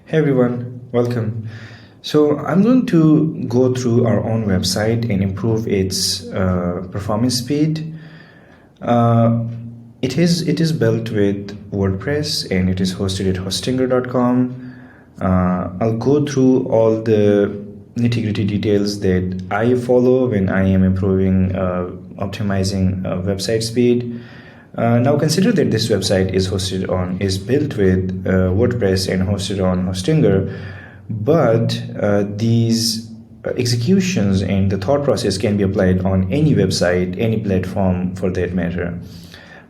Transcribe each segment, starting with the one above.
Hey everyone, welcome. So I'm going to go through our own website and improve its performance speed. It is built with WordPress and it is hosted at hostinger.com. I'll go through all the nitty-gritty details that I follow when I am improving, optimizing website speed. Now consider that this website is built with WordPress and hosted on Hostinger, but these executions and the thought process can be applied on any website, any platform for that matter.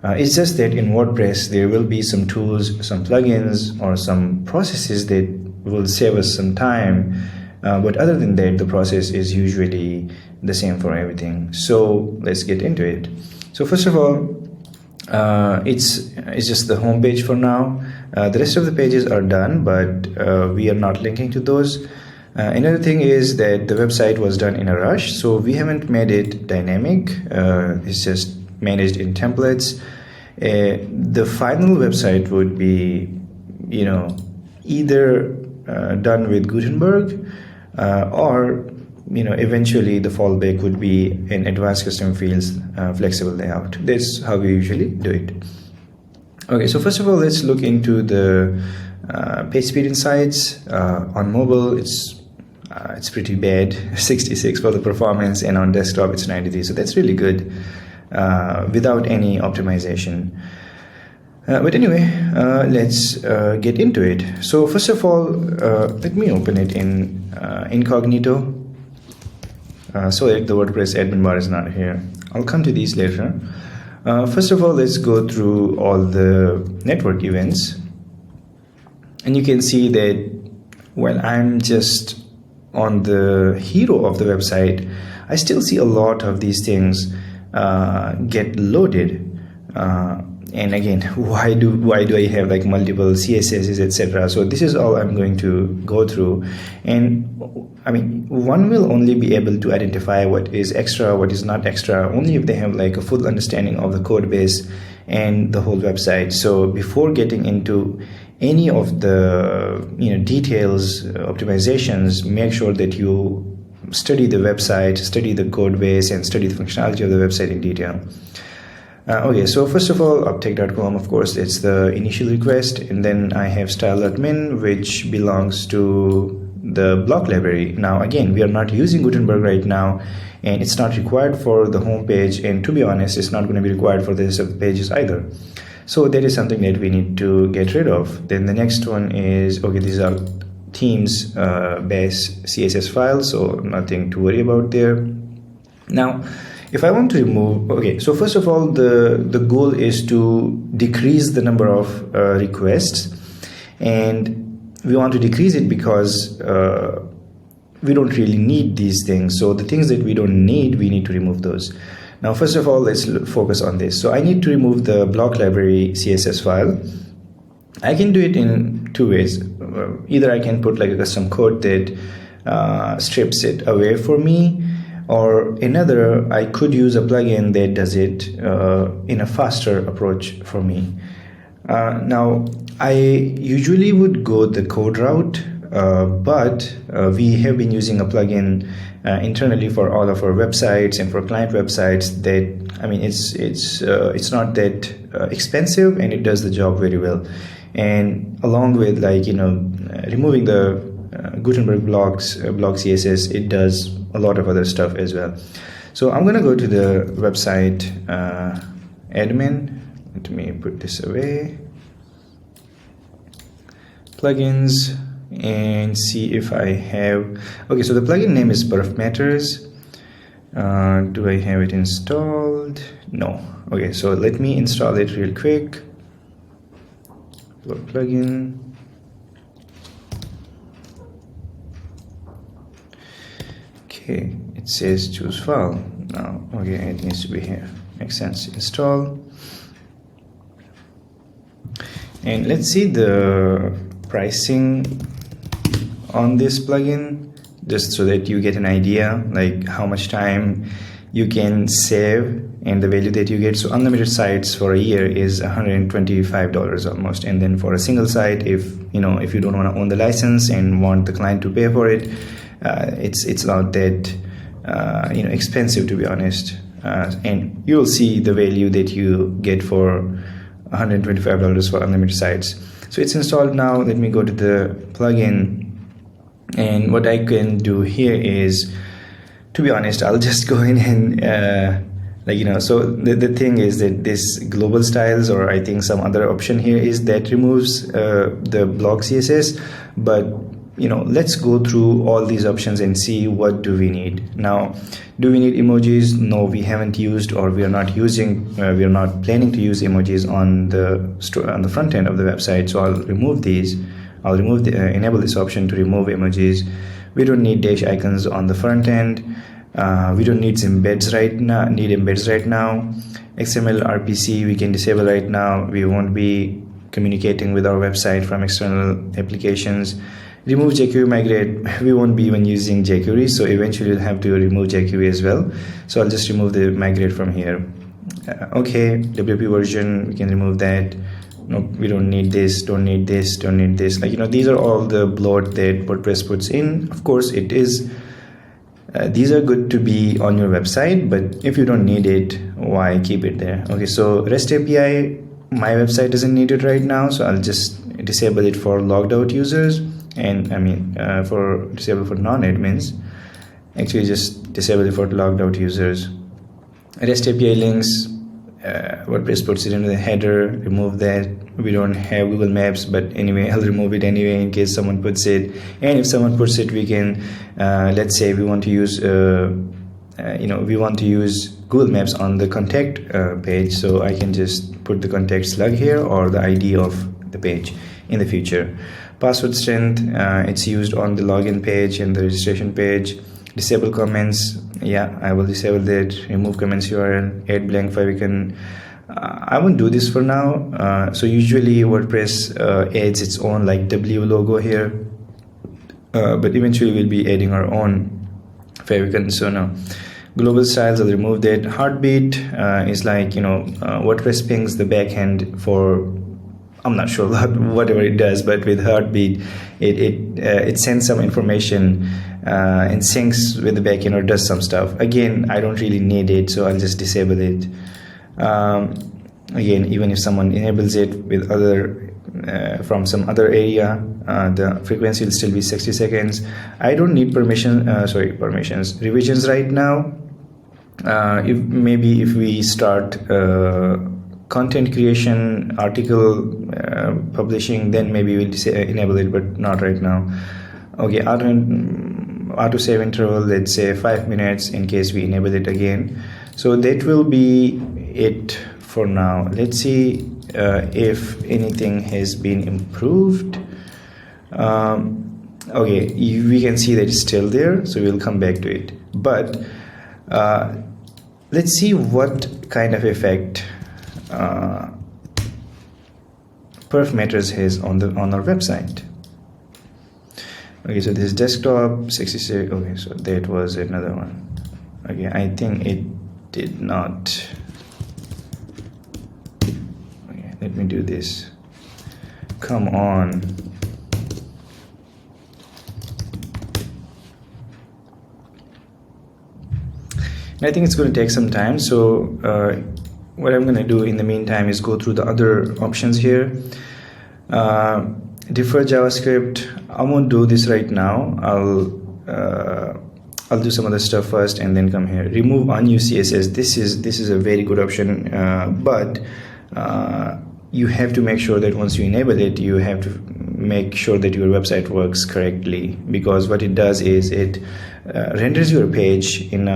It's just that in WordPress there will be some tools, some plugins, or some processes that will save us some time. But other than that, the process is usually the same for everything. So let's get into it. So first of all, it's just the home page for now. The rest of the pages are done, but we are not linking to those. Another thing is that the website was done in a rush, so we haven't made it dynamic. It's just managed in templates. The final website would be, either done with Gutenberg or eventually the fallback would be an advanced custom fields flexible layout. That's how we usually do it. Okay, so first of all, let's look into the PageSpeed insights. On mobile, it's pretty bad, 66 for the performance, and on desktop it's 93. So that's really good without any optimization. But anyway, let's get into it. So first of all, let me open it in incognito. So that the WordPress admin bar is not here. I'll come to these later. First of all, let's go through all the network events. And you can see that while I'm just on the hero of the website, I still see a lot of these things get loaded. And again, why do I have like multiple CSSs, etc.? So this is all I'm going to go through. And I mean, one will only be able to identify what is extra, what is not extra, only if they have like a full understanding of the code base and the whole website. So before getting into any of the details, optimizations, make sure that you study the website, study the code base, and study the functionality of the website in detail. Okay, so first of all, uptake.com, of course, it's the initial request, and then I have style.min, which belongs to the block library. Now again, we are not using Gutenberg right now, and it's not required for the home page, and to be honest, it's not going to be required for the rest of the pages either. So that is something that we need to get rid of. Then the next one is, okay, these are themes base CSS files, so nothing to worry about there. Now if I want to remove, okay, so first of all, the goal is to decrease the number of requests, and we want to decrease it because we don't really need these things. So the things that we don't need, we need to remove those. Now first of all, let's focus on this. So I need to remove the block library CSS file. I can do it in two ways. Either I can put like a custom code that strips it away for me, or another, I could use a plugin that does it in a faster approach for me. Now, I usually would go the code route, but we have been using a plugin internally for all of our websites and for client websites that, I mean, it's not that expensive, and it does the job very well. And along with removing the Gutenberg block CSS, it does a lot of other stuff as well. So I'm gonna go to the website admin. Let me put this away, plugins, and see if I have, okay, so the plugin name is Perf Matters. Do I have it installed? No. Okay, so let me install it real quick. Plugin. Okay, it says choose file. Now, okay, it needs to be here. Makes sense. Install. And let's see the pricing on this plugin, just so that you get an idea like how much time you can save, and the value that you get, so unlimited sites for a year is $125 almost. And then for a single site, if you don't want to own the license and want the client to pay for it, it's not that expensive, to be honest. And you'll see the value that you get for $125 for unlimited sites. So it's installed now. Let me go to the plugin, and what I can do here is, to be honest, I'll just go in and so the thing is that this global styles, or I think some other option here is that removes the block CSS. But let's go through all these options and see what do we need. Now, do we need emojis? No, we haven't used, or we are not using, we are not planning to use emojis on the front end of the website. So I'll remove these. I'll enable this option to remove emojis. We don't need dash icons on the front end. We don't need embeds right now. XML RPC we can disable right now. We won't be communicating with our website from external applications. Remove jQuery migrate. We won't be even using jQuery, so eventually we'll have to remove jQuery as well. So I'll just remove the migrate from here. Okay, WP version, we can remove that. No, we don't need this, don't need this, don't need this. These are all the bloat that WordPress puts in. Of course, it is. These are good to be on your website, but if you don't need it, why keep it there? Okay, so REST API, my website doesn't need it right now, so I'll just disable it for logged out users, and for disable for non-admins. Actually, just disable it for logged out users. REST API links, WordPress puts it into the header. Remove that. We don't have Google Maps, but anyway, I'll remove it anyway in case someone puts it. And if someone puts it, we can let's say we want to use Google Maps on the contact page, so I can just put the contact slug here, or the ID of the page in the future. Password strength, it's used on the login page and the registration page. Disable comments, yeah, I will disable that. Remove comments URL, add blank favicon. I won't do this for now. So usually WordPress adds its own W logo here, but eventually we'll be adding our own favicon. So now global styles, I'll remove that. Heartbeat is WordPress pings the backend for, I'm not sure whatever it does, but with Heartbeat it sends some information and syncs with the backend or does some stuff. Again, I don't really need it, so I'll just disable it. Again, even if someone enables it with other from some other area, the frequency will still be 60 seconds. I don't need permissions. Revisions right now. If we start content creation, article publishing, then maybe we'll enable it, but not right now. Okay, auto save interval, let's say 5 minutes in case we enable it again. So that will be it for now. Let's see if anything has been improved. Okay, we can see that it's still there, so we'll come back to it. But let's see what kind of effect perf matters has on our website. Okay, so this is desktop 66. Okay, so that was another one. Okay, I think it did not. Okay, let me do this. Come on. I think it's going to take some time, so what I'm going to do in the meantime is go through the other options here. Defer JavaScript, I won't do this right now. I'll do some other stuff first and then come here. Remove unused CSS. This is a very good option, but you have to make sure that once you enable it, you have to make sure that your website works correctly, because what it does is it renders your page and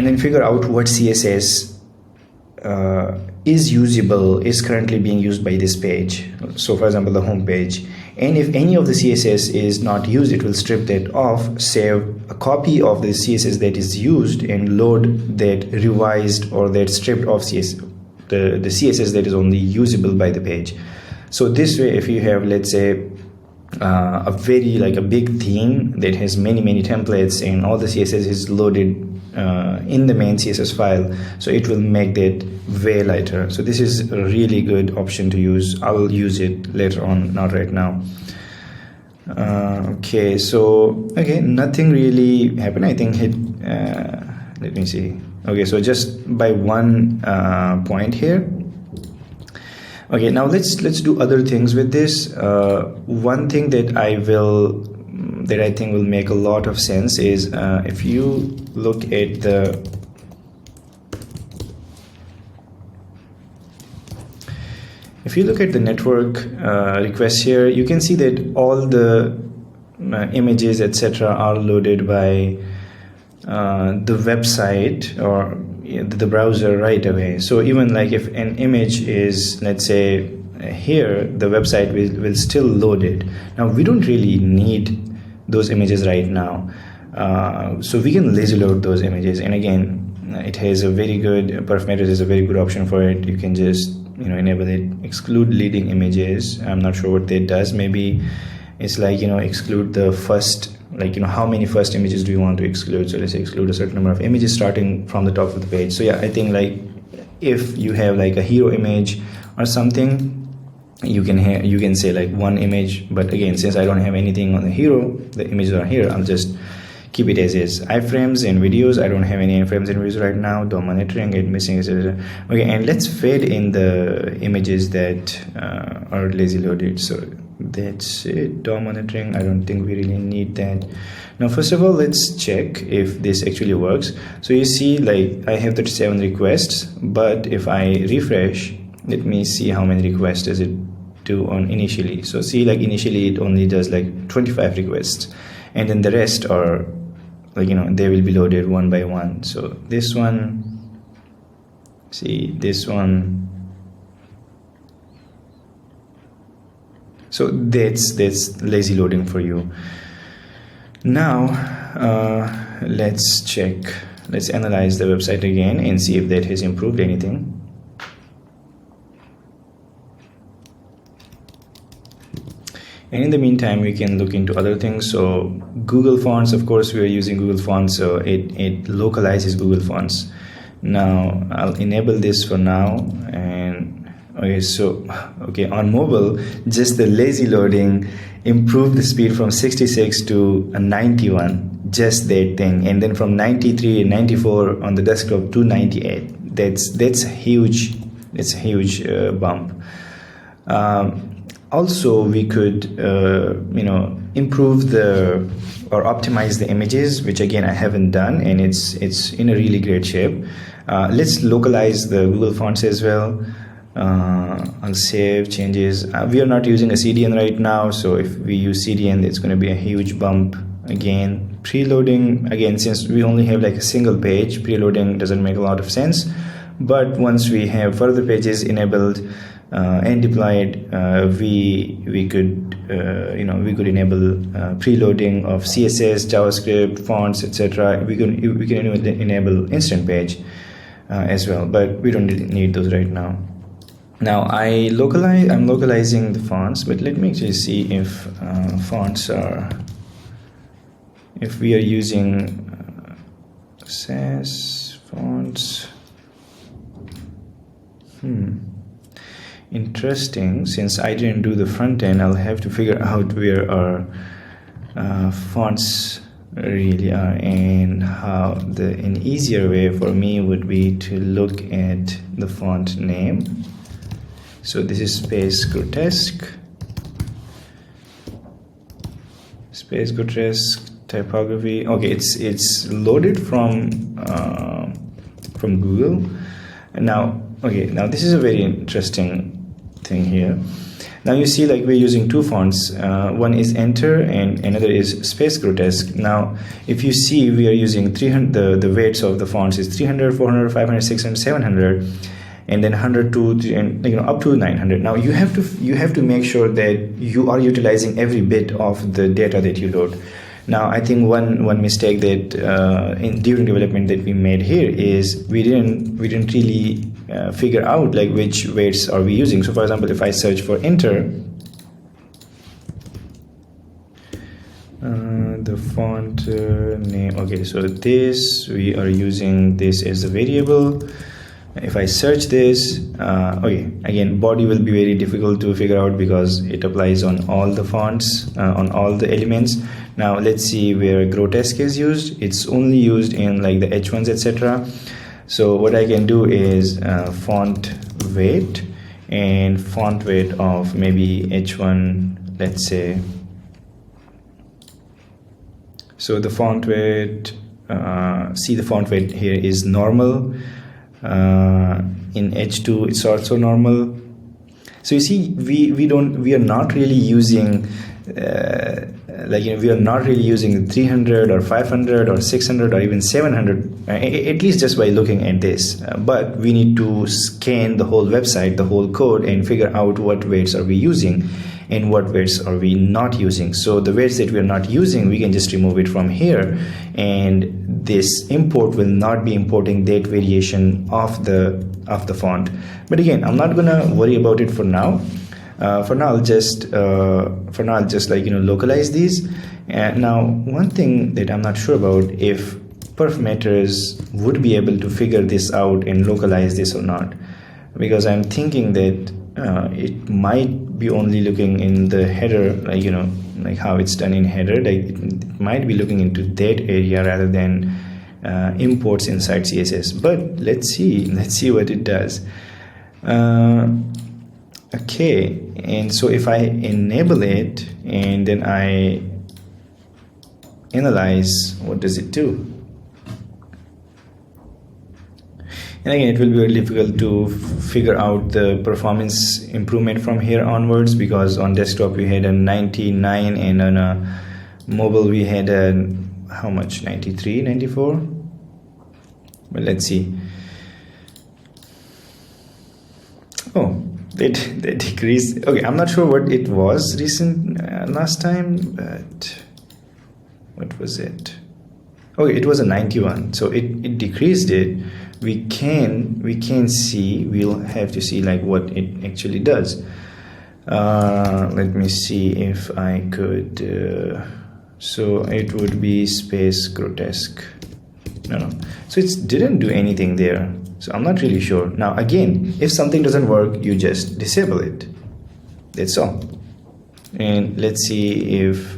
then figure out what CSS is usable, is currently being used by this page. So for example, the home page, and if any of the CSS is not used, it will strip that off, save a copy of the CSS that is used, and load that revised or that stripped off CSS, the CSS that is only usable by the page. So this way, if you have, let's say, a very like a big theme that has many templates, and all the CSS is loaded in the main CSS file, so it will make that way lighter. So this is a really good option to use. I will use it later on, not right now. Okay, so okay, nothing really happened. I think let me see. Okay, so just by one point here. Okay, now let's do other things with this. One thing that I think will make a lot of sense is if you look at the network requests here, you can see that all the images etc. are loaded by the website or the browser right away. So even like if an image is, let's say here, the website will still load it. Now we don't really need those images right now, so we can lazy load those images. And again, it has a very good, Perf is a very good option for it. You can just enable it, exclude leading images. I'm not sure what that does. Maybe it's like exclude the first, like how many first images do you want to exclude. So let's say exclude a certain number of images starting from the top of the page. So yeah, I think like if you have like a hero image or something, you can say like one image. But again, since I don't have anything on the hero, the images are here, I'll just keep it as is. Iframes and videos, I don't have any iframes and videos right now. DOM monitoring, it missing, etc. Okay, and let's fade in the images that are lazy loaded. So that's it. DOM monitoring, I don't think we really need that. Now first of all, let's check if this actually works. So you see like I have 37 requests, but if I refresh, let me see how many requests does it do on initially. So see, like initially it only does like 25 requests, and then the rest are like they will be loaded one by one. So this one, see this one. So that's lazy loading for you. Now let's check, let's analyze the website again and see if that has improved anything. And in the meantime, we can look into other things. So Google Fonts, of course, we are using Google Fonts, so it localizes Google Fonts. Now I'll enable this for now. And okay, so okay, on mobile, just the lazy loading improved the speed from 66 to 91, just that thing. And then from 93 and 94 on the desktop to 98. That's huge. It's a huge bump. Also, we could improve or optimize the images, which again I haven't done, and it's in a really great shape. Let's localize the Google Fonts as well. I'll save changes. We are not using a CDN right now, so if we use CDN, it's going to be a huge bump. Again, preloading, again, since we only have like a single page, preloading doesn't make a lot of sense. But once we have further pages enabled and deployed, we could enable preloading of CSS, JavaScript, fonts, etc. We can even enable instant page as well, but we don't need those right now. Now I'm localizing the fonts, but let me actually see if if we are using SAS fonts. Interesting. Since I didn't do the front end, I'll have to figure out where our fonts really are, and how an easier way for me would be to look at the font name. So this is Space Grotesque typography. Okay, it's loaded from Google. And now this is a very interesting thing here. Now you see like we're using two fonts. One is Enter and another is Space Grotesque. Now if you see, we are using 300, the weights of the fonts is 300, 400, 500, 600, 700, and then 100 to up to 900. Now you have to make sure that you are utilizing every bit of the data that you load. Now I think one mistake that during development that we made here is we didn't really figure out like which weights are we using. So for example, if I search for Enter, The font name. Okay, so this, we are using this as a variable. If I search this, okay, again, body will be very difficult to figure out because it applies on all the fonts, on all the elements. Now let's see where grotesque is used. It's only used in like the H1s, etc. So what I can do is font weight, and font weight of maybe H1, let's say. So the font weight, see the font weight here is normal. In H2 it's also normal. So you see, we are not really using we are not really using 300 or 500 or 600 or even 700, at least just by looking at this. But we need to scan the whole website, the whole code, and figure out what weights are we using and what weights are we not using. So the weights that we are not using, we can just remove it from here, and this import will not be importing that variation of the font. But again, I'm not gonna worry about it for now. For now I'll just localize these. And now one thing that I'm not sure about, if perf matters would be able to figure this out and localize this or not, because I'm thinking that it might be only looking in the header, like how it's done in header, like it might be looking into that area rather than imports inside CSS. But let's see what it does. Okay, and so if I enable it and then I analyze, what does it do? And again, it will be very difficult to figure out the performance improvement from here onwards, because on desktop we had a 99 and on a mobile we had a how much, 93, 94. But let's see. Oh, they decreased. Okay, I'm not sure what it was last time, but what was it? Okay, it was a 91, so it decreased it. We can see, we'll have to see like what it actually does. Let me see if I could so it would be space grotesque. No, so it didn't do anything there, so I'm not really sure. Now again, if something doesn't work, you just disable it, that's all. And let's see if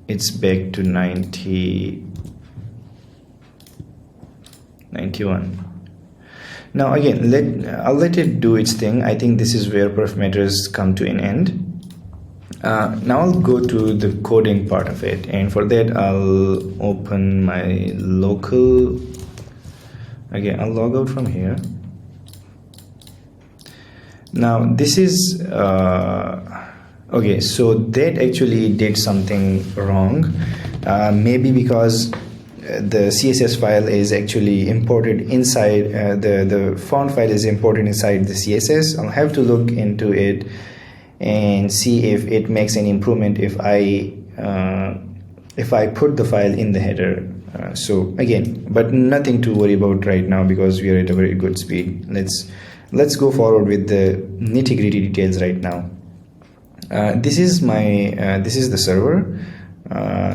it's back to 91. Now again, I'll let it do its thing. I think this is where perf matters come to an end. Now I'll go to the coding part of it, and for that I'll open my local. Again, I'll log out from here. Now this is okay, so that actually did something wrong, maybe because the CSS file is actually imported inside the font file is imported inside the CSS. I'll have to look into it and see if it makes any improvement if I put the file in the header. So again, but nothing to worry about right now because we are at a very good speed. Let's go forward with the nitty-gritty details right now. This is the server.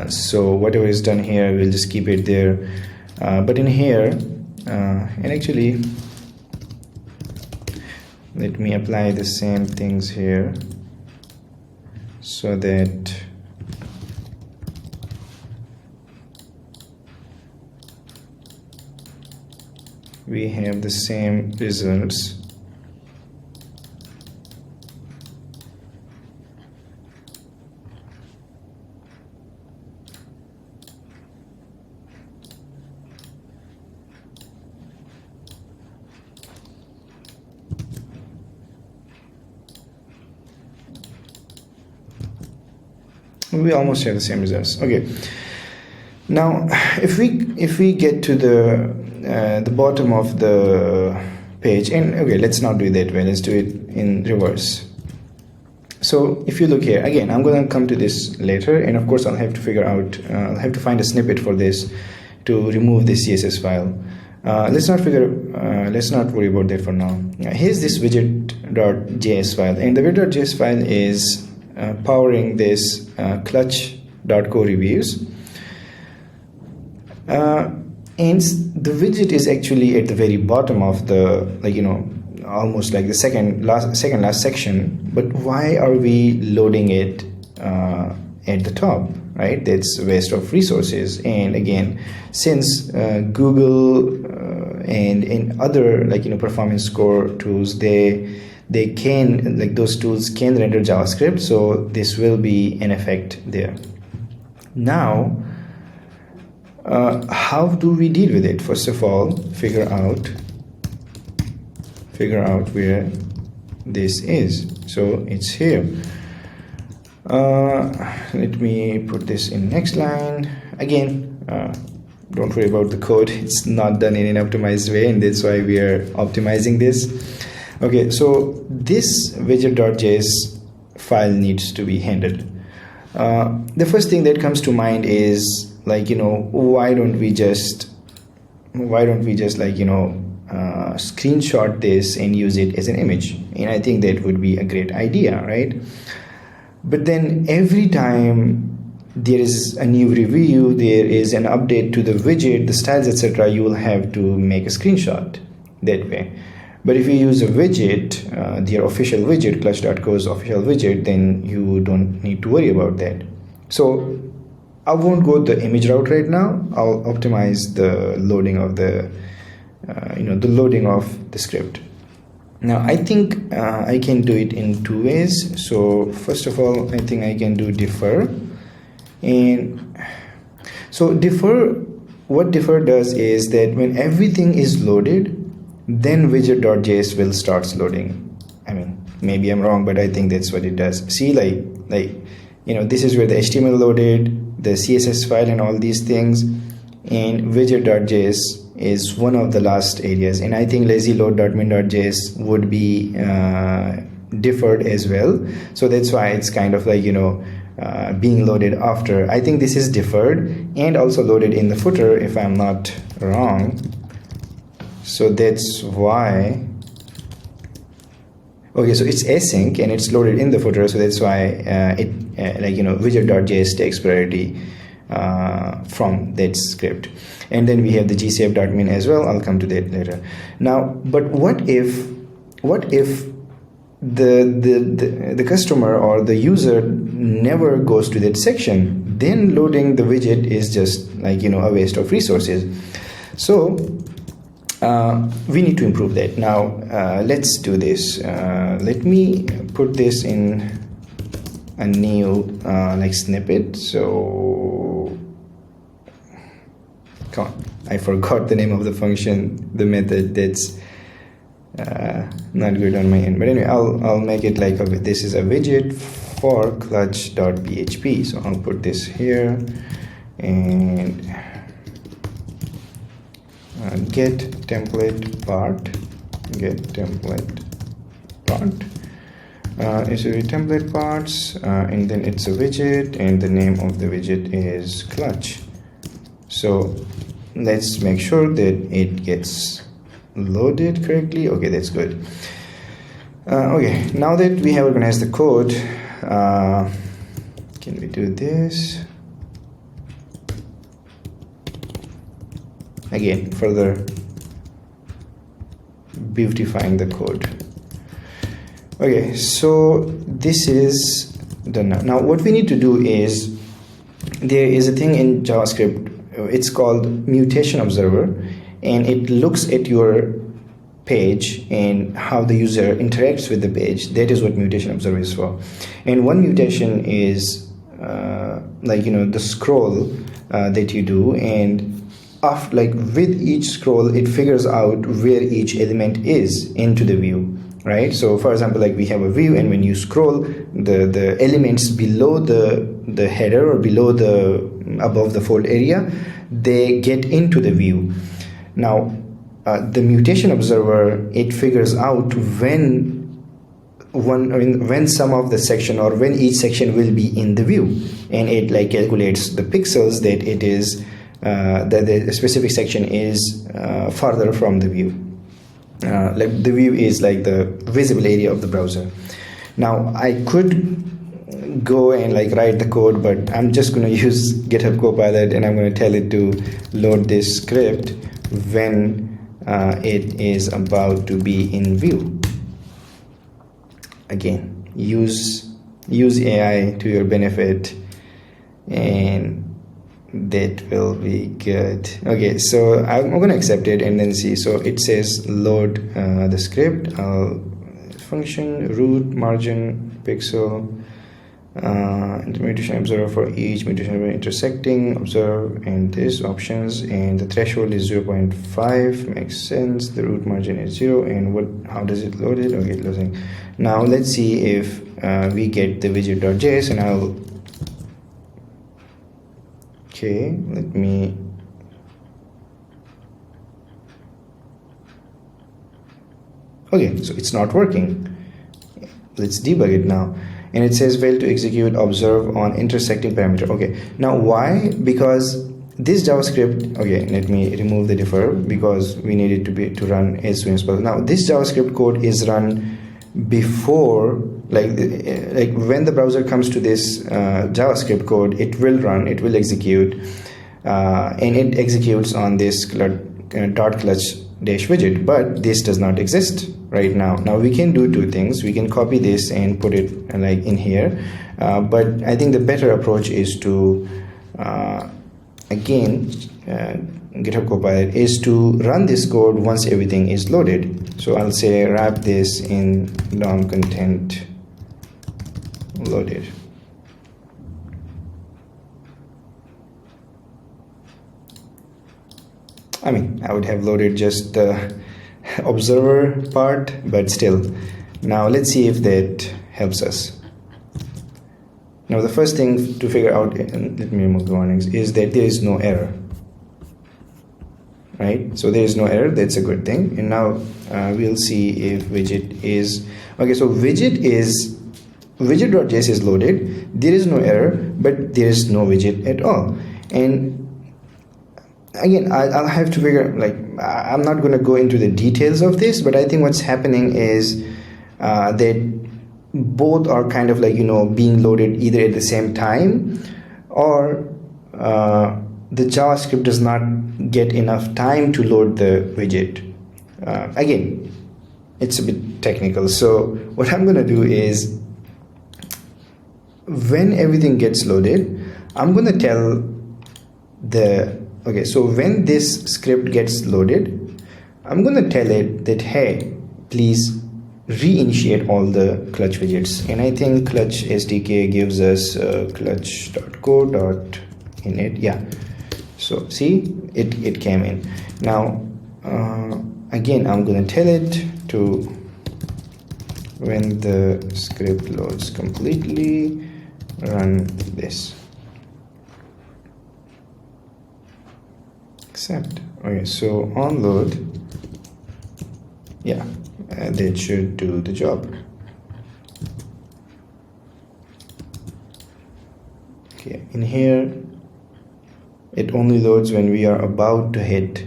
So whatever is done here, we'll just keep it there. But in here, and actually, let me apply the same things here so that we have the same results. We almost have the same results. Okay. Now, if we get to the bottom of the page, and okay, let's not do it that way. Let's do it in reverse. So if you look here again, I'm going to come to this later, and of course I'll have to figure out. I'll have to find a snippet for this to remove this CSS file. Let's not worry about that for now. Here's this widget.js file, and the widget.js file is powering this clutch .co reviews. And the widget is actually at the very bottom of the, almost like the second last section. But why are we loading it at the top, right? That's a waste of resources. And again, since Google and in other performance score tools, they can, those tools can render JavaScript, so this will be an effect there. Now, how do we deal with it? First of all, figure out where this is. So it's here. Let me put this in next line. Again, don't worry about the code. It's not done in an optimized way, and that's why we are optimizing this. Okay, so this widget.js file needs to be handled. The first thing that comes to mind is why don't we just screenshot this and use it as an image? And I think that would be a great idea, right? But then every time there is a new review, there is an update to the widget, the styles, etc., you will have to make a screenshot that way. But if you use a widget, their official widget, clutch.co's official widget, then you don't need to worry about that. So I won't go the image route right now. I'll optimize the loading of the loading of the script. Now I think I can do it in two ways. So first of all, I think I can do defer. And so what defer does is that when everything is loaded, then widget.js will start loading. I mean, maybe I'm wrong, but I think that's what it does. See, this is where the HTML loaded, the CSS file and all these things, and widget.js is one of the last areas. And I think lazyload.min.js would be deferred as well. So that's why it's kind of being loaded after. I think this is deferred and also loaded in the footer, if I'm not wrong. So that's why. Okay, so it's async and it's loaded in the footer, so that's why widget.js takes priority from that script. And then we have the gsave.min as well. I'll come to that later. Now, but what if the customer or the user never goes to that section? Then loading the widget is just a waste of resources. So we need to improve that. Now let's do this. Let me put this in a new snippet. So come on, I forgot the name of the function, the method. That's not good on my end, but anyway, I'll make it this is a widget for clutch.php. So I'll put this here and get template part is a template parts, and then it's a widget, and the name of the widget is clutch. So let's make sure that it gets loaded correctly. Okay, that's good. Okay, now that we have organized the code, can we do this? Again, further beautifying the code. Okay, so this is done now. Now what we need to do is, there is a thing in JavaScript, it's called mutation observer, and it looks at your page and how the user interacts with the page. That is what mutation observer is for. And one mutation is the scroll that you do, and after, with each scroll, it figures out where each element is into the view, right? So for example, we have a view, and when you scroll, the elements below the header or below above the fold area, they get into the view. Now the mutation observer, it figures out when some of the section or when each section will be in the view, and it calculates the pixels that it is that the specific section is farther from the view. The view is the visible area of the browser. Now I could go and like write the code, but I'm just going to use GitHub Copilot, and I'm going to tell it to load this script when it is about to be in view. Again, use AI to your benefit, and that will be good. Okay, so I'm going to accept it and then see. So it says load the script. Function root margin pixel mutation observer for each mutation intersecting observe, and this options, and the threshold is 0.5. Makes sense. The root margin is 0, and how does it load it? Okay, loading. Now let's see if we get the widget.js, and I'll let me so it's not working. Let's debug it now, and it says fail to execute observe on intersecting parameter. Okay, now why? Because this JavaScript, let me remove the defer because we need it to run as soon as possible. Now this JavaScript code is run before, like when the browser comes to this JavaScript code, it will run, it will execute, and it executes on this dot clutch dash widget, but this does not exist right now. Now we can do two things. We can copy this and put it like in here, but I think the better approach is to GitHub Copilot is to run this code once everything is loaded. So I'll say wrap this in DOM content loaded. I mean, I would have loaded just the observer part, but still. Now let's see if that helps us. Now the first thing to figure out, and let me remove the warnings, is that there is no error. Right? So there is no error. That's a good thing. And now we'll see if widget is okay. So widget.js is loaded. There is no error, but there is no widget at all. And again, I'll have to figure, like, I'm not going to go into the details of this, but I think what's happening is that both are kind of like, being loaded either at the same time, or the JavaScript does not get enough time to load the widget. Again, it's a bit technical. So what I'm going to do is, when everything gets loaded, I'm going to tell so when this script gets loaded, I'm going to tell it that, hey, please reinitiate all the clutch widgets. And I think clutch SDK gives us clutch.co.init. Yeah. So see, it came in. Now, again, I'm going to tell it to, when the script loads completely, run this. Accept. Okay, so on load, that should do the job. Okay, in here, it only loads when we are about to hit.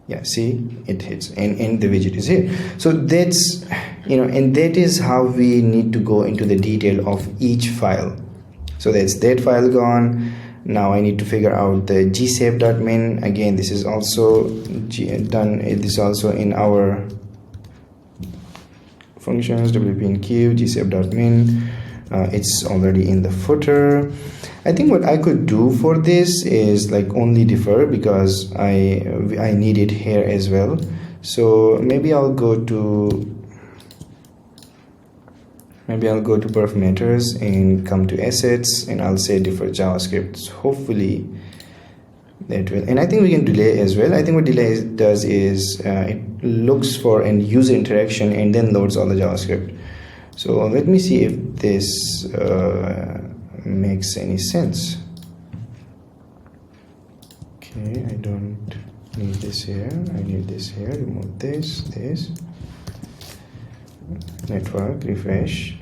Yeah, see, it hits, and the widget is here. So that's, and that is how we need to go into the detail of each file. So that's that file gone. Now I need to figure out the gsave.min. Again, this is also done. It is also in our functions, wp and q, gsave.min. It's already in the footer. I think what I could do for this is like only defer, because I need it here as well. So maybe I'll go to perf matters and come to assets, and I'll say defer JavaScript. So hopefully that will, and I think we can delay as well. I think what delay does is it looks for an user interaction and then loads all the JavaScript. So let me see if this makes any sense. Okay, I don't need this here. I need this here. Remove this. Network refresh.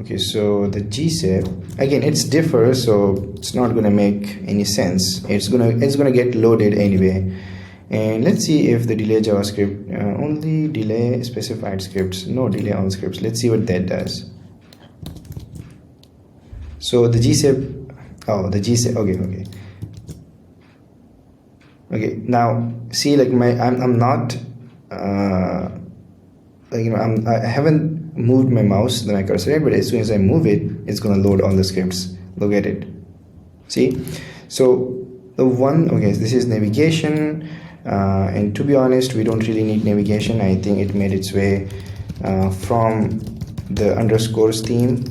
Okay, so the gsave, again, it's differ, so it's not going to make any sense. It's gonna get loaded anyway, And let's see if the delay JavaScript, only delay specified scripts, no delay all scripts. Let's see what that does. So the GSAP, oh, the GSAP, okay, now see, like I'm not like, you know, I haven't moved my mouse, my cursor yet, but as soon as I move it, it's gonna load all the scripts. Look at it, see. So the one, okay, so this is navigation, and to be honest, we don't really need navigation. I think it made its way from the underscores theme.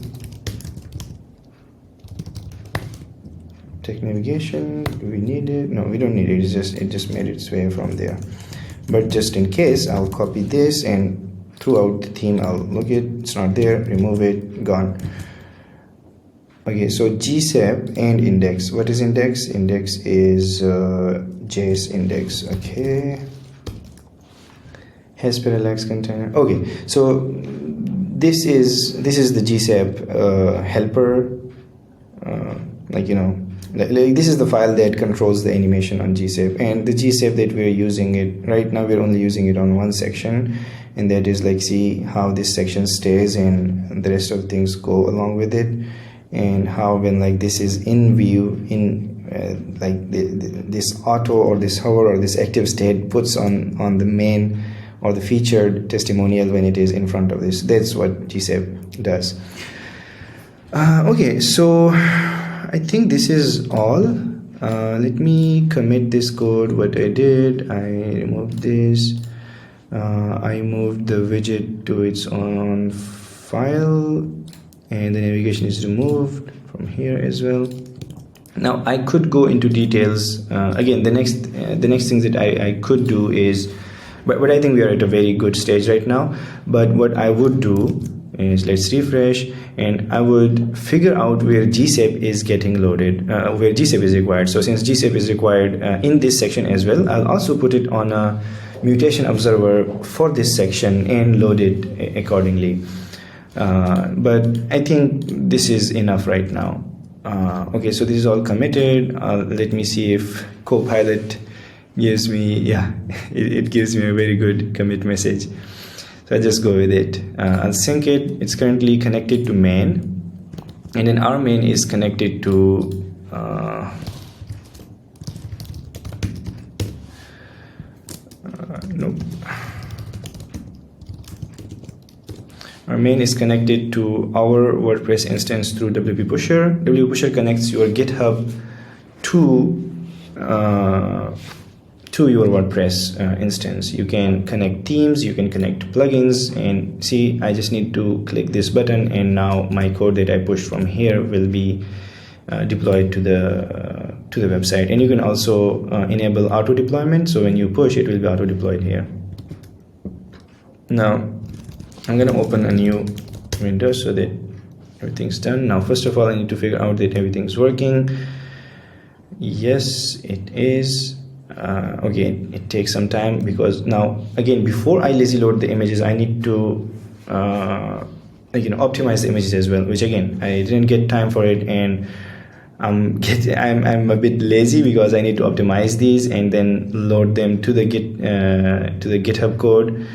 Text navigation, do we need it? No, we don't need it. It just made its way from there. But just in case, I'll copy this, and throughout the theme I'll look it, it's not there, remove it, gone. Okay, so GSAP and index. What is index? Index is JS index. Okay, has parallax container. Okay, so this is the GSAP helper, like, you know, like this is the file that controls the animation on GSAP. And the GSAP that we're using it right now, we're only using it on one section, and that is, like, see how this section stays and the rest of things go along with it, and how when, like, this is in view, in like this auto or this hover or this active state puts on the main or the featured testimonial when it is in front of this. That's what GSAP does. Okay, so I think this is all. Let me commit this code. What I did, I removed this, I moved the widget to its own file, and the navigation is removed from here as well. Now I could go into details. Again, the next things that I could do is, but I think we are at a very good stage right now. But what I would do is, let's refresh, and I would figure out where GSAP is getting loaded, where GSAP is required. So since GSAP is required in this section as well, I'll also put it on a mutation observer for this section and load it accordingly. But I think this is enough right now. Okay, so this is all committed. Let me see if Copilot gives me, yeah, it gives me a very good commit message. So I just go with it. I'll sync it. It's currently connected to main, and then our main is connected to nope. Our main is connected to our WordPress instance through WP Pusher. WP Pusher connects your GitHub to your WordPress instance. You can connect themes, you can connect plugins, and see, I just need to click this button, and now my code that I pushed from here will be deployed to the website. And you can also enable auto deployment, so when you push, it will be auto deployed here. Now I'm going to open a new window so that everything's done. Now first of all, I need to figure out that everything's working. Yes, it is. Okay, it takes some time, because now again, before I lazy load the images, I need to optimize the images as well, which again, I didn't get time for it, and I'm a bit lazy because I need to optimize these and then load them to the GitHub code.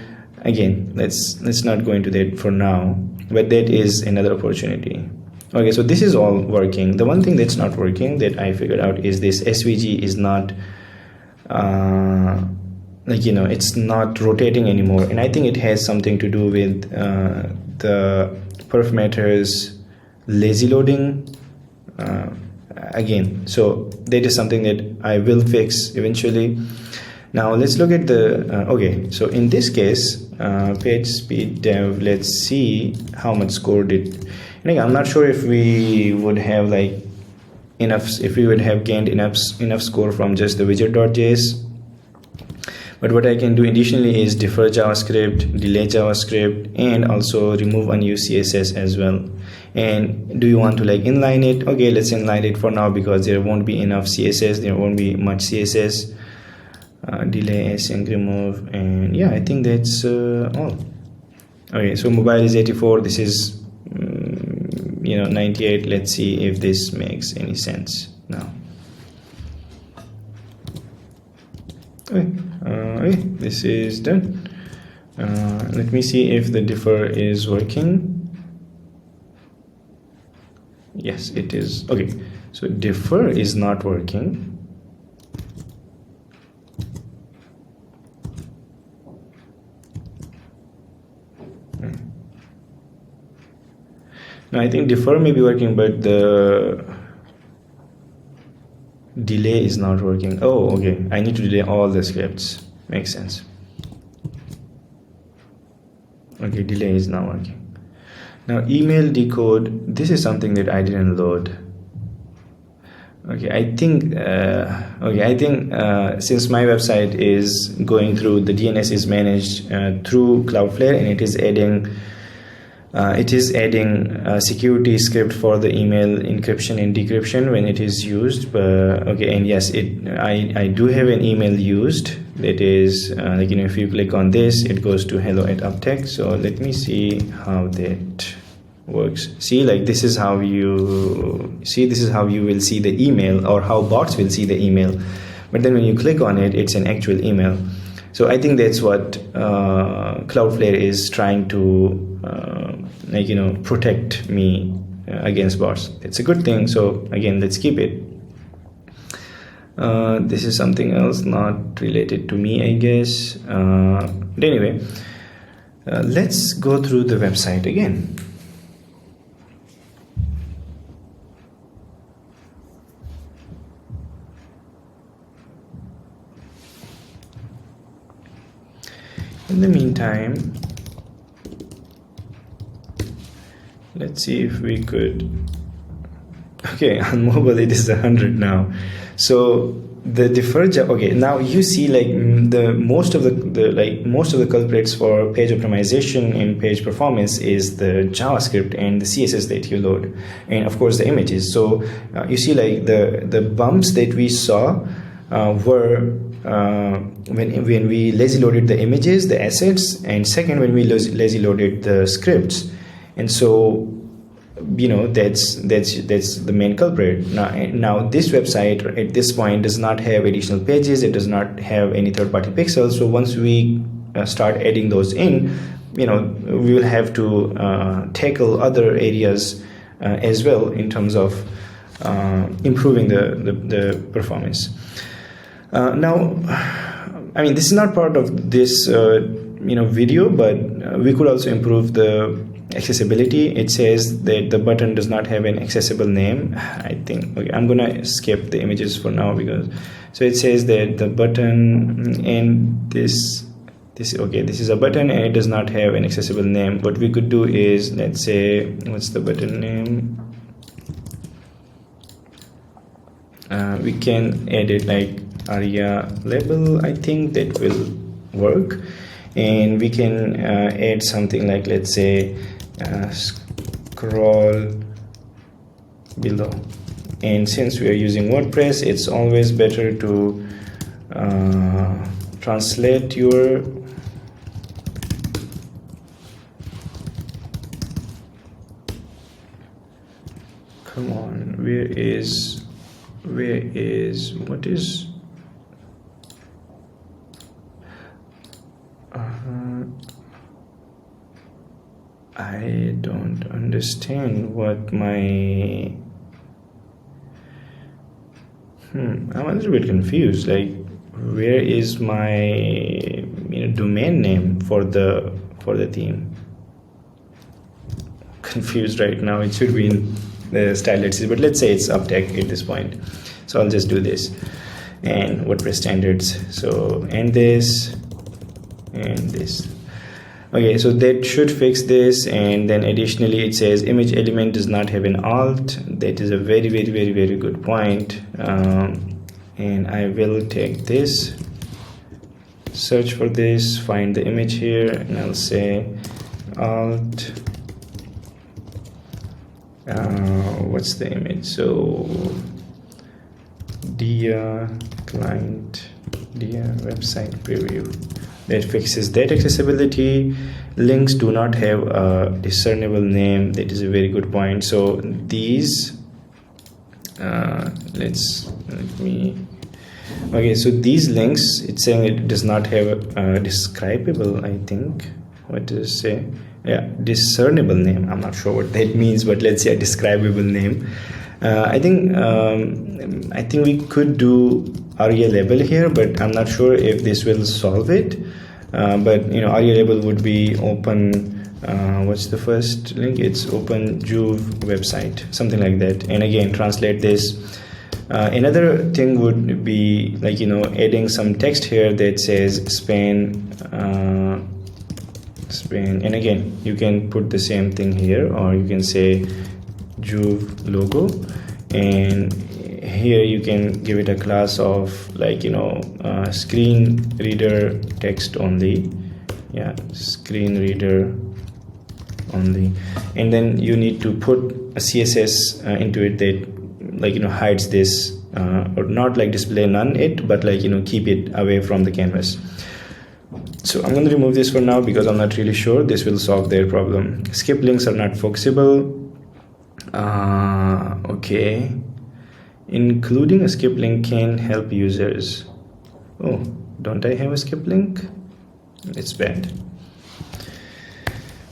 Again, let's not go into that for now, but that is another opportunity. Okay, so this is all working. The one thing that's not working that I figured out is this SVG is not it's not rotating anymore, and I think it has something to do with the perf metter's lazy loading. Again, so that is something that I will fix eventually. Now let's look at the okay, so in this case, PageSpeed dev, let's see how much score did. And again, I'm not sure if we would have gained enough score from just the widget.js. But what I can do additionally is defer JavaScript, delay JavaScript, and also remove unused CSS as well. And do you want to inline it? Okay, let's inline it for now, because there won't be enough CSS, there won't be much CSS. Delay, async, remove, and yeah, I think that's all. Okay, so mobile is 84, this is 98. Let's see if this makes any sense now. Okay, Okay, this is done. Let me see if the differ is working. Yes, it is. Okay, so differ is not working. Now I think differ may be working, but the delay is not working. Oh, okay, I need to delay all the scripts. Makes sense. Okay, delay is now working. Now email decode, this is something that I didn't load. Okay, I think since my website is going through, the DNS is managed through Cloudflare, and it is adding a security script for the email encryption and decryption when it is used. Okay, and yes, I do have an email used. That is like, you know, if you click on this, it goes to hello@uptech. So let me see how that works. See, like, this is how you will see the email, or how bots will see the email. But then when you click on it, it's an actual email. So I think that's what Cloudflare is trying to like, you know, protect me against bots. It's a good thing. So again, let's keep it. This is something else not related to me, I guess. But anyway, let's go through the website again. In the meantime, let's see if we could. Okay, on mobile it is 100 now. So the deferred, okay, now you see, like, most of the culprits for page optimization and page performance is the JavaScript and the CSS that you load, and of course the images. So you see, like, the bumps that we saw were when we lazy loaded the images, the assets, and second, when we lazy loaded the scripts. And so, you know, that's the main culprit. Now this website at this point does not have additional pages. It does not have any third-party pixels. So once we start adding those in, you know, we will have to tackle other areas as well in terms of improving the performance. Now, I mean, this is not part of this video, but we could also improve the accessibility. It says that the button does not have an accessible name. I think, okay, I'm gonna skip the images for now, because so it says that the button and this is a button and it does not have an accessible name. What we could do is, let's say, what's the button name? We can add it like aria label. I think that will work. And we can add something like, let's say, scroll below. And since we are using WordPress, it's always better to translate your come on, what is I don't understand what my I'm a little bit confused. Like, where is my domain name for the theme? Confused right now. It should be in the style.cc, but let's say it's uptech at this point. So I'll just do this and WordPress standards. So and this and this. Okay, so that should fix this. And then additionally, it says image element does not have an alt. That is a very, very, very, very good point. And I will take this, search for this, find the image here, and I'll say alt. What's the image? So dia client, dia website preview. That fixes that accessibility. Links do not have a discernible name. That is a very good point. So these let me Okay, so these links, it's saying it does not have a describable, I think. What does it say? Yeah, discernible name. I'm not sure what that means, but let's say a describable name. I think we could do ARIA label here, but I'm not sure if this will solve it. But ARIA label would be open. What's the first link? It's open Juve website, something like that. And again, translate this. Another thing would be like adding some text here that says Spain, and again you can put the same thing here, or you can say Juve logo, and here you can give it a class of like screen reader text only. Yeah, screen reader only. And then you need to put a CSS into it that like hides this, or not like display none it, but like keep it away from the canvas. So I'm going to remove this for now because I'm not really sure this will solve their problem. Skip links are not focusable. Okay, including a skip link can help users. Oh, don't I have a skip link? It's bad.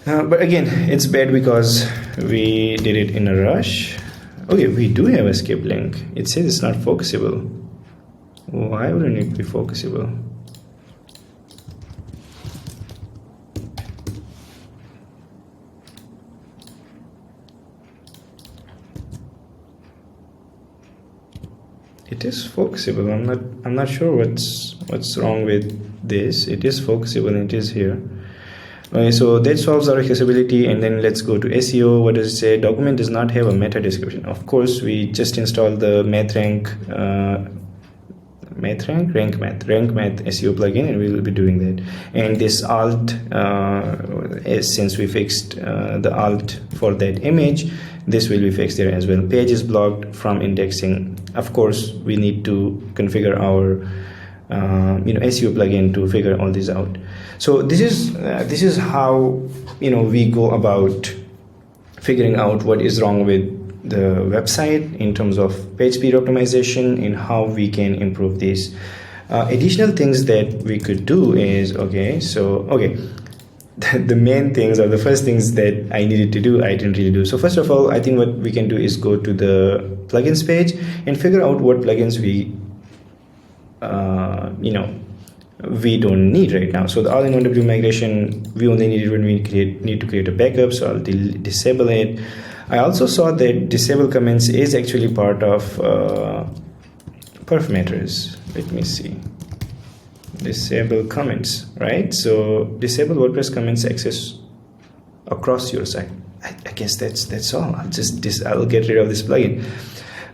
But again, it's bad because we did it in a rush. Okay, we do have a skip link. It says it's not focusable. Why wouldn't it be focusable? It is focusable. I'm not sure what's wrong with this. It is focusable and it is here. Okay, so that solves our accessibility. And then let's go to SEO. What does it say? Document does not have a meta description. Of course, we just installed the rank math SEO plugin, and we will be doing that. And this alt, since we fixed the alt for that image, this will be fixed there as well. Page is blocked from indexing. Of course, we need to configure our SEO plugin to figure all this out. So this is how we go about figuring out what is wrong with the website in terms of page speed optimization and how we can improve this. Additional things that we could do is the main things, or the first things that I needed to do, I didn't really do. So first of all, I think what we can do is go to the plugins page and figure out what plugins we we don't need right now. So the all-in-one W migration, we only need it when we need to create a backup, so I'll disable it. I also saw that disable comments is actually part of perf matters. Let me see. Disable comments, right? So disable WordPress comments access across your site. I guess that's all. I'll get rid of this plugin.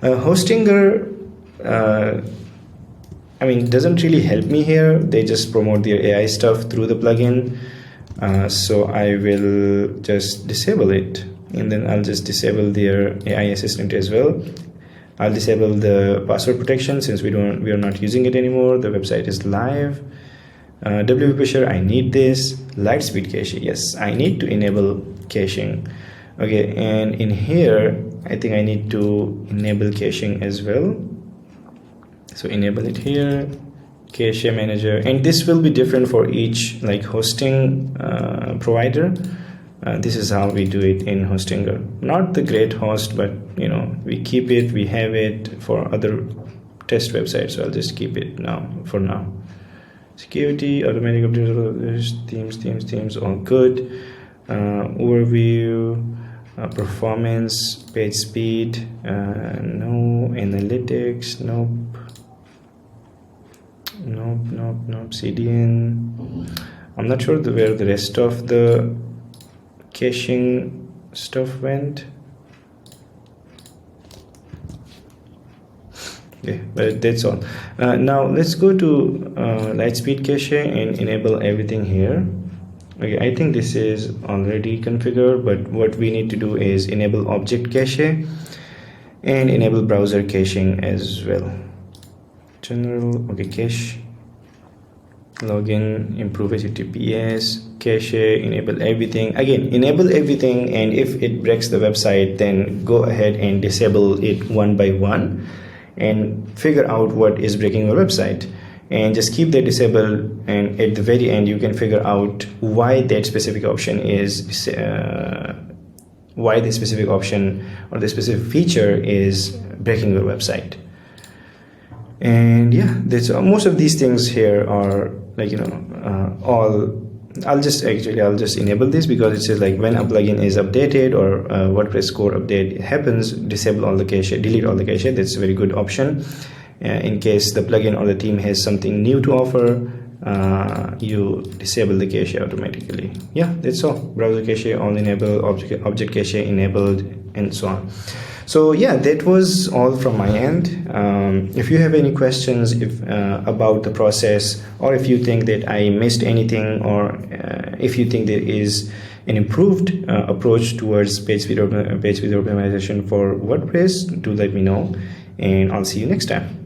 Hostinger, doesn't really help me here. They just promote their AI stuff through the plugin. So I will just disable it, and then I'll just disable their AI assistant as well. I'll disable the password protection since we are not using it anymore. The website is live. WP pusher, I need this. Lightspeed cache, yes, I need to enable caching. Okay, and in here I think I need to enable caching as well. So enable it here, cache manager, and this will be different for each hosting provider. This is how we do it in Hostinger. Not the great host, but we keep it, we have it for other test websites, so I'll just keep it now for now. Security, automatic updates, themes, all good. Overview, performance, page speed, no. Analytics, nope. CDN. I'm not sure where the rest of the caching stuff went. Okay, but that's all. Now let's go to Lightspeed cache and enable everything here. Okay, I think this is already configured, but what we need to do is enable object cache and enable browser caching as well. General, okay, cache, login, improve HTTPS, cache, enable everything. Again, enable everything, and if it breaks the website, then go ahead and disable it one by one. and figure out what is breaking your website, and just keep that disabled, and at the very end you can figure out why that specific option is why the specific option or the specific feature is breaking your website. And yeah, that's most of these things here are like, all. I'll just enable this, because it says like when a plugin is updated or a WordPress core update happens, disable all the cache, delete all the cache. That's a very good option. In case the plugin or the theme has something new to offer, you disable the cache automatically. Yeah, that's all. Browser cache all enabled, object cache enabled, and so on. So yeah, that was all from my end. If you have any questions about the process, or if you think that I missed anything, or if you think there is an improved approach towards page speed optimization for WordPress, do let me know, and I'll see you next time.